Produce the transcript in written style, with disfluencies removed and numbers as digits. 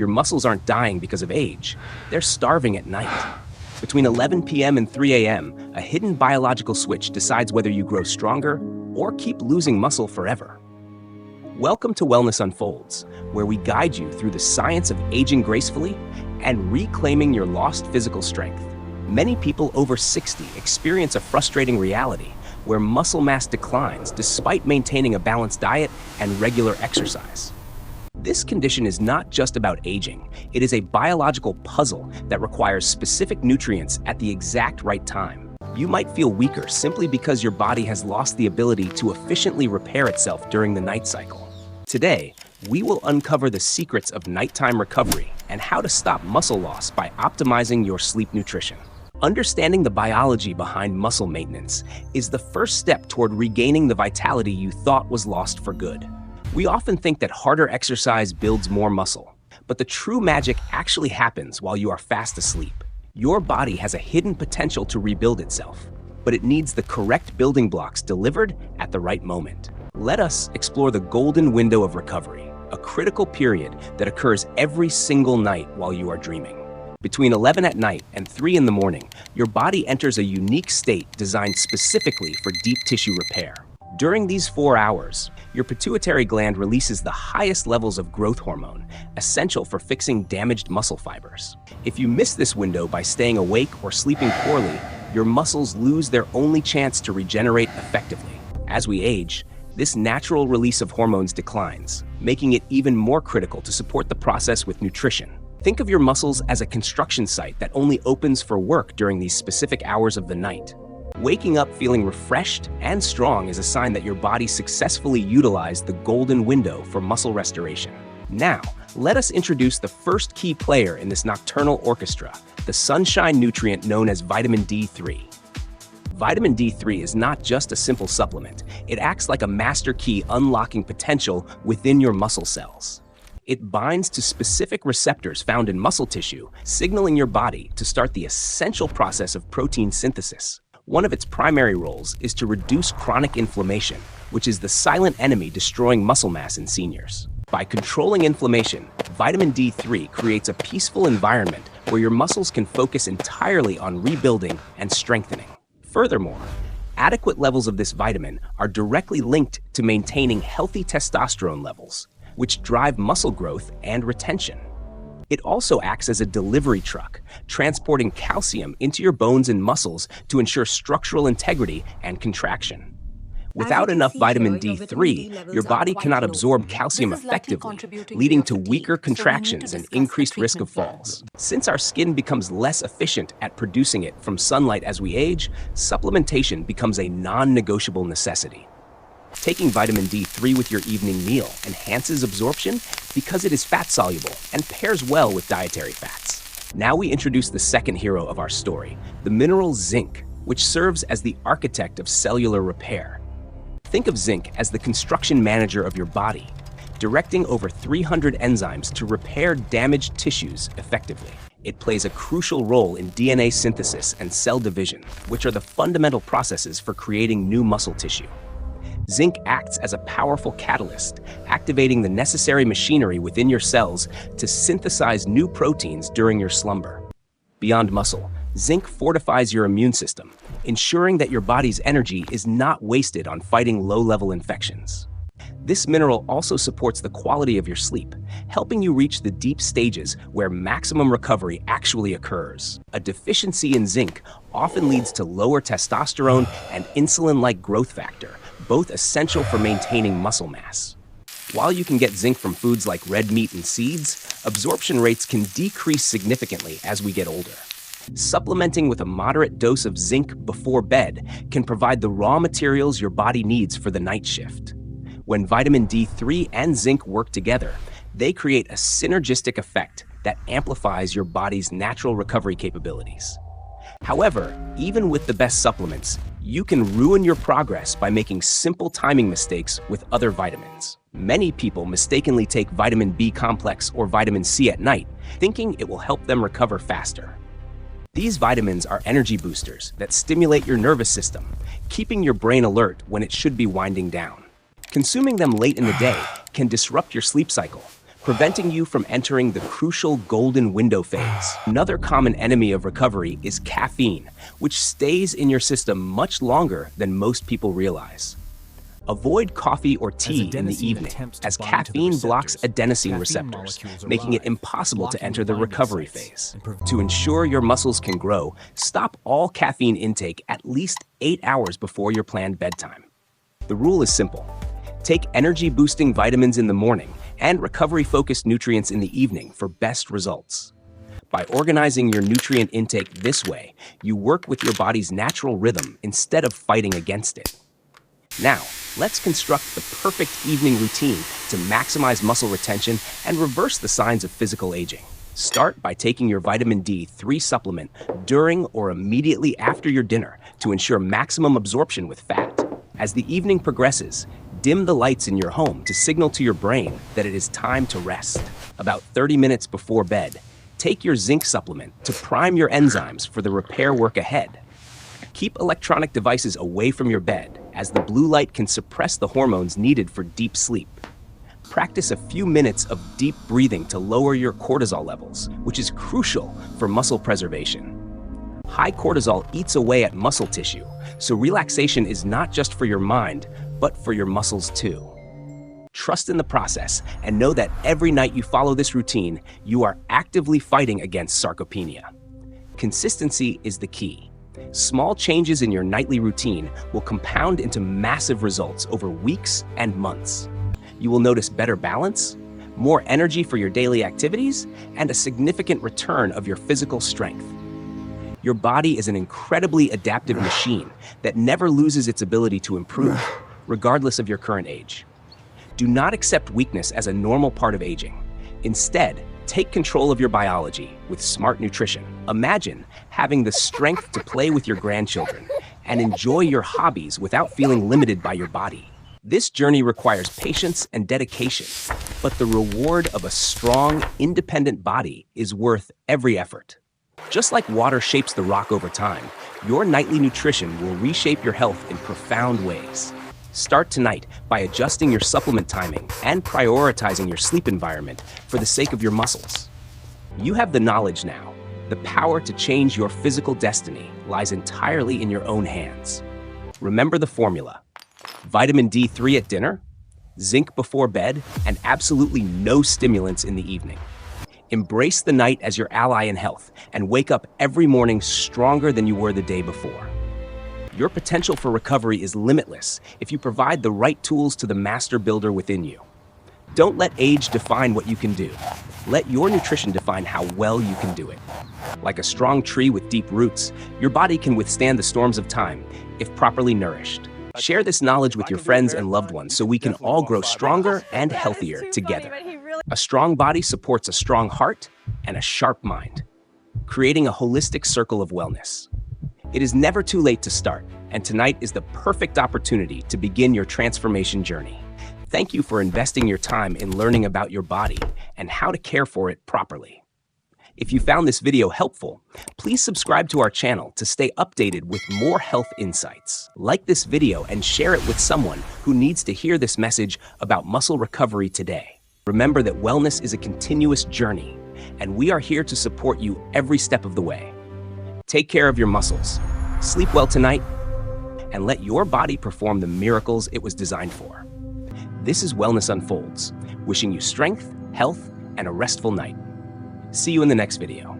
Your muscles aren't dying because of age. They're starving at night. Between 11 p.m. and 3 a.m., a hidden biological switch decides whether you grow stronger or keep losing muscle forever. Welcome to Wellness Unfolds, where we guide you through the science of aging gracefully and reclaiming your lost physical strength. Many people over 60 experience a frustrating reality where muscle mass declines despite maintaining a balanced diet and regular exercise. This condition is not just about aging. It is a biological puzzle that requires specific nutrients at the exact right time. You might feel weaker simply because your body has lost the ability to efficiently repair itself during the night cycle. Today, we will uncover the secrets of nighttime recovery and how to stop muscle loss by optimizing your sleep nutrition. Understanding the biology behind muscle maintenance is the first step toward regaining the vitality you thought was lost for good. We often think that harder exercise builds more muscle, but the true magic actually happens while you are fast asleep. Your body has a hidden potential to rebuild itself, but it needs the correct building blocks delivered at the right moment. Let us explore the golden window of recovery, a critical period that occurs every single night while you are dreaming. Between 11 at night and 3 in the morning, your body enters a unique state designed specifically for deep tissue repair. During these 4 hours, your pituitary gland releases the highest levels of growth hormone, essential for fixing damaged muscle fibers. If you miss this window by staying awake or sleeping poorly, your muscles lose their only chance to regenerate effectively. As we age, this natural release of hormones declines, making it even more critical to support the process with nutrition. Think of your muscles as a construction site that only opens for work during these specific hours of the night. Waking up feeling refreshed and strong is a sign that your body successfully utilized the golden window for muscle restoration. Now, let us introduce the first key player in this nocturnal orchestra, the sunshine nutrient known as vitamin D3. Vitamin D3 is not just a simple supplement. It acts like a master key unlocking potential within your muscle cells. It binds to specific receptors found in muscle tissue, signaling your body to start the essential process of protein synthesis. One of its primary roles is to reduce chronic inflammation, which is the silent enemy destroying muscle mass in seniors. By controlling inflammation, vitamin D3 creates a peaceful environment where your muscles can focus entirely on rebuilding and strengthening. Furthermore, adequate levels of this vitamin are directly linked to maintaining healthy testosterone levels, which drive muscle growth and retention. It also acts as a delivery truck, transporting calcium into your bones and muscles to ensure structural integrity and contraction. Without enough vitamin D3, your body cannot absorb calcium effectively, leading to weaker contractions and increased risk of falls. Since our skin becomes less efficient at producing it from sunlight as we age, supplementation becomes a non-negotiable necessity. Taking vitamin D3 with your evening meal enhances absorption because it is fat-soluble and pairs well with dietary fats. Now we introduce the second hero of our story, the mineral zinc, which serves as the architect of cellular repair. Think of zinc as the construction manager of your body, directing over 300 enzymes to repair damaged tissues effectively. It plays a crucial role in DNA synthesis and cell division, which are the fundamental processes for creating new muscle tissue. Zinc acts as a powerful catalyst, activating the necessary machinery within your cells to synthesize new proteins during your slumber. Beyond muscle, zinc fortifies your immune system, ensuring that your body's energy is not wasted on fighting low-level infections. This mineral also supports the quality of your sleep, helping you reach the deep stages where maximum recovery actually occurs. A deficiency in zinc often leads to lower testosterone and insulin-like growth factor, both essential for maintaining muscle mass. While you can get zinc from foods like red meat and seeds, absorption rates can decrease significantly as we get older. Supplementing with a moderate dose of zinc before bed can provide the raw materials your body needs for the night shift. When vitamin D3 and zinc work together, they create a synergistic effect that amplifies your body's natural recovery capabilities. However, even with the best supplements, you can ruin your progress by making simple timing mistakes with other vitamins. Many people mistakenly take vitamin B complex or vitamin C at night, thinking it will help them recover faster. These vitamins are energy boosters that stimulate your nervous system, keeping your brain alert when it should be winding down. Consuming them late in the day can disrupt your sleep cycle, preventing you from entering the crucial golden window phase. Another common enemy of recovery is caffeine, which stays in your system much longer than most people realize. Avoid coffee or tea in the evening, as caffeine blocks adenosine receptors, making it impossible to enter the recovery phase. To ensure your muscles can grow, stop all caffeine intake at least 8 hours before your planned bedtime. The rule is simple. Take energy-boosting vitamins in the morning and recovery-focused nutrients in the evening for best results. By organizing your nutrient intake this way, you work with your body's natural rhythm instead of fighting against it. Now, let's construct the perfect evening routine to maximize muscle retention and reverse the signs of physical aging. Start by taking your vitamin D3 supplement during or immediately after your dinner to ensure maximum absorption with fat. As the evening progresses, dim the lights in your home to signal to your brain that it is time to rest. About 30 minutes before bed, take your zinc supplement to prime your enzymes for the repair work ahead. Keep electronic devices away from your bed, as the blue light can suppress the hormones needed for deep sleep. Practice a few minutes of deep breathing to lower your cortisol levels, which is crucial for muscle preservation. High cortisol eats away at muscle tissue, so relaxation is not just for your mind, but for your muscles too. Trust in the process and know that every night you follow this routine, you are actively fighting against sarcopenia. Consistency is the key. Small changes in your nightly routine will compound into massive results over weeks and months. You will notice better balance, more energy for your daily activities, and a significant return of your physical strength. Your body is an incredibly adaptive machine that never loses its ability to improve, regardless of your current age. Do not accept weakness as a normal part of aging. Instead, take control of your biology with smart nutrition. Imagine having the strength to play with your grandchildren and enjoy your hobbies without feeling limited by your body. This journey requires patience and dedication, but the reward of a strong, independent body is worth every effort. Just like water shapes the rock over time, your nightly nutrition will reshape your health in profound ways. Start tonight by adjusting your supplement timing and prioritizing your sleep environment for the sake of your muscles. You have the knowledge now. The power to change your physical destiny lies entirely in your own hands. Remember the formula: vitamin D3 at dinner, zinc before bed, and absolutely no stimulants in the evening. Embrace the night as your ally in health and wake up every morning stronger than you were the day before. Your potential for recovery is limitless if you provide the right tools to the master builder within you. Don't let age define what you can do. Let your nutrition define how well you can do it. Like a strong tree with deep roots, your body can withstand the storms of time if properly nourished. Share this knowledge with your friends and loved ones so we can all grow stronger and healthier together. A strong body supports a strong heart and a sharp mind, creating a holistic circle of wellness. It is never too late to start, and tonight is the perfect opportunity to begin your transformation journey. Thank you for investing your time in learning about your body and how to care for it properly. If you found this video helpful, please subscribe to our channel to stay updated with more health insights. Like this video and share it with someone who needs to hear this message about muscle recovery today. Remember that wellness is a continuous journey, and we are here to support you every step of the way. Take care of your muscles, sleep well tonight, and let your body perform the miracles it was designed for. This is Wellness Unfolds, wishing you strength, health, and a restful night. See you in the next video.